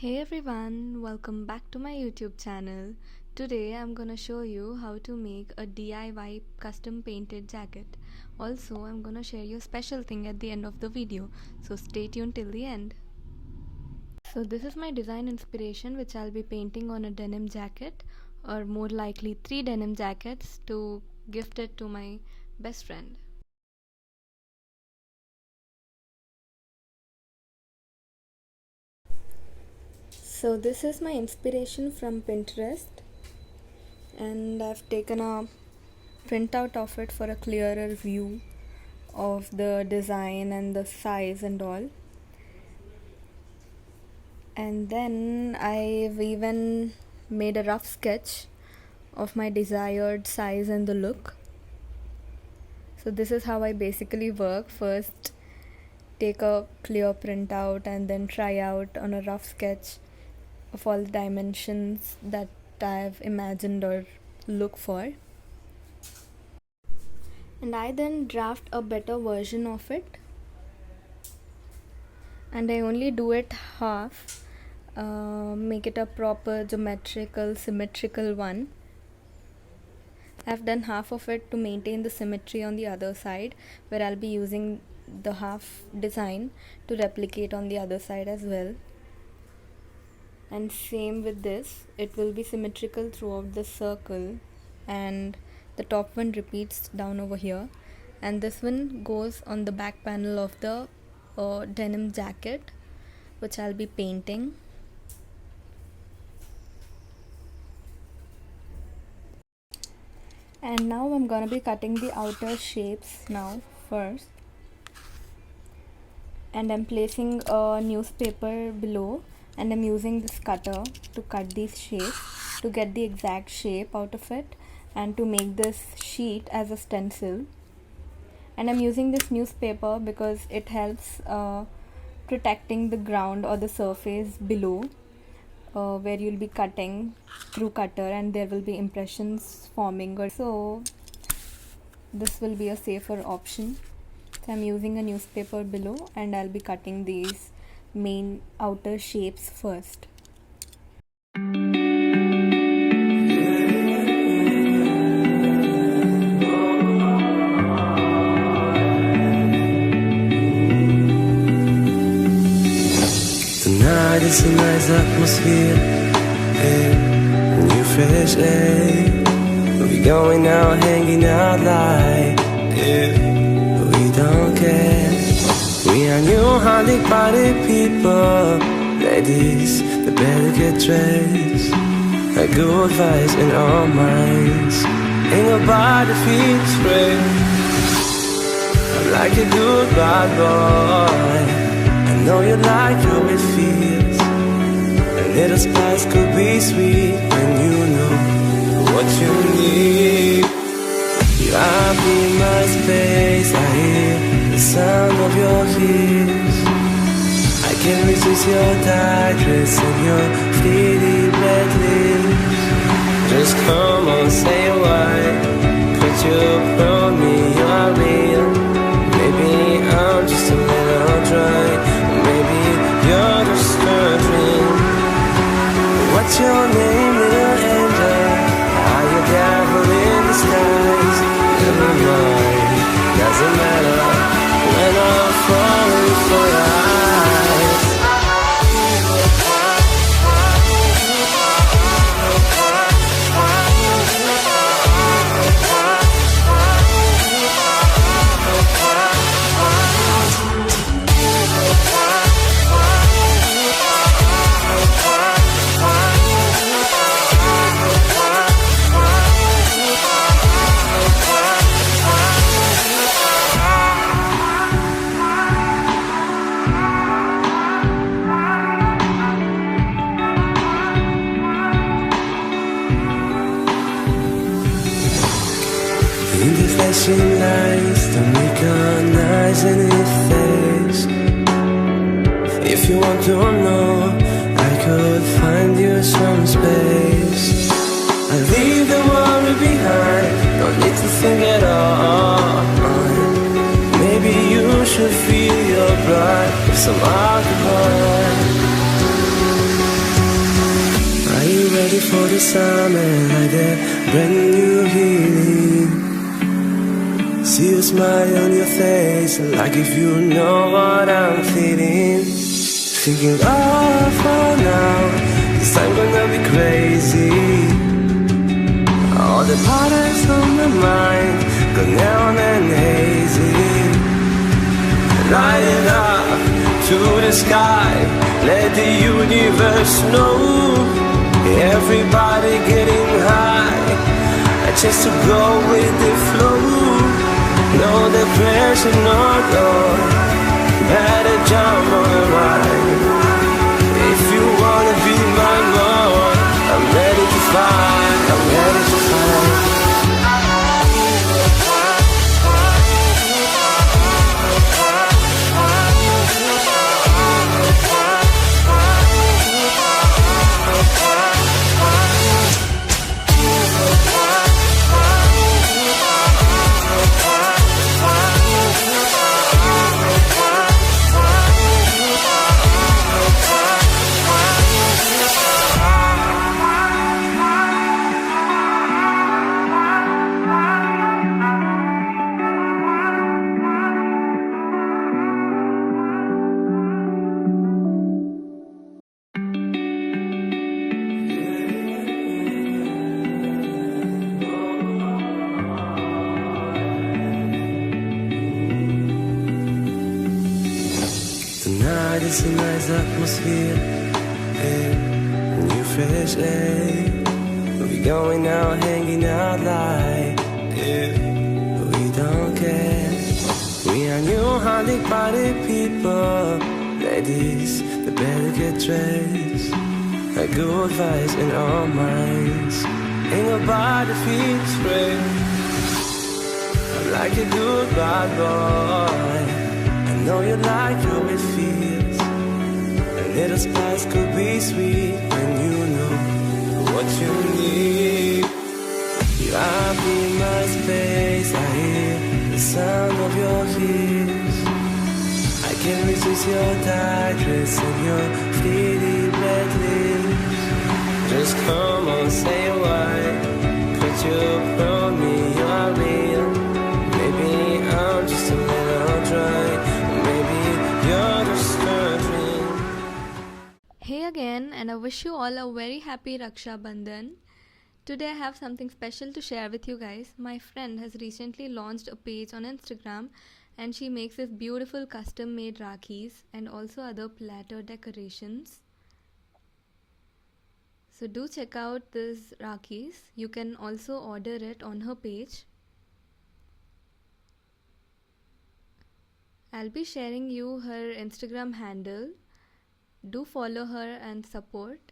Hey everyone, welcome back to my YouTube channel. Today I'm gonna show you how to make a DIY custom painted jacket. Also, I'm gonna share you a special thing at the end of the video, so stay tuned till the end. So this is my design inspiration which I'll be painting on a denim jacket, or more likely 3 denim jackets to gift it to my best friend. So this is my inspiration from Pinterest, and I've taken a printout of it for a clearer view of the design and the size and all. And then I've even made a rough sketch of my desired size and the look. So this is how I basically work. First take a clear printout and then try out on a rough sketch of all the dimensions that I've imagined or look for, and I then draft a better version of it, and I only do it half, make it a proper geometrical symmetrical one. I've done half of it to maintain the symmetry on the other side, where I'll be using the half design to replicate on the other side as well. And same with this, it will be symmetrical throughout the circle, and the top one repeats down over here, and this one goes on the back panel of the denim jacket which I'll be painting. And now I'm gonna be cutting the outer shapes now first, and I'm placing a newspaper below, and I'm using this cutter to cut these shapes to get the exact shape out of it and to make this sheet as a stencil. And I'm using this newspaper because it helps protecting the ground or the surface below where you'll be cutting through cutter, and there will be impressions forming, or so this will be a safer option. So I'm using a newspaper below, and I'll be cutting these main outer shapes first. Tonight is a nice atmosphere, new fresh air. We going out, hanging out like we don't care. We are new honey party people, ladies, they better get dressed. Got good vibes in our minds, ain't nobody feels great. I'm like a good bad boy, I know you like how it feels. A little spice could be sweet when you know what you need. You are in my space, I hear the sound of your heels. I can resist your tight dress and your fleety red lips. Just come on, say why, could you promise me you're real? Maybe I'm just a little dry, maybe you're just a dream. What's your name, little angel? Are you devil in disguise? Never mind, doesn't matter when I'm falling for your eyes. In the flashing lights, don't recognize any face. If you want to know, I could find you some space. I leave the worry behind, don't need to think at all. Maybe you should feel your blood with some alcohol. for the summer like that brand new healing. See a smile on your face, like if you know what I'm feeling. Thinking, oh, for now, this time gonna be crazy. All the patterns on my mind go neon and hazy. Light it up to the sky, let the universe know. Everybody getting high, just to go with the flow. No depression, no. Better jump on the ride. If you wanna be my lord, I'm ready to fight, I'm ready to fight. Tonight is a nice atmosphere, new fresh air. We'll be going out, hanging out like we don't care. We are new honey party people, ladies, they better get dressed. Like good vibes in our minds, ain't nobody feels great. I'm like a good bad boy, I know you like how it feels. A little spice could be sweet when you know what you need. You are in my space, I hear the sound of your heels. I can resist your tight dress and your fleety red lips. Just come on, say why, could you promise me you're real? Maybe I'm just a little dry, maybe you're just a dream. Hey again, and I wish you all a very happy Raksha Bandhan. Today I have something special to share with you guys. My friend has recently launched a page on Instagram and she makes this beautiful custom made Rakhis and also other platter decorations. So do check out this Rakhis. You can also order it on her page. I'll be sharing you her Instagram handle. Do follow her and support.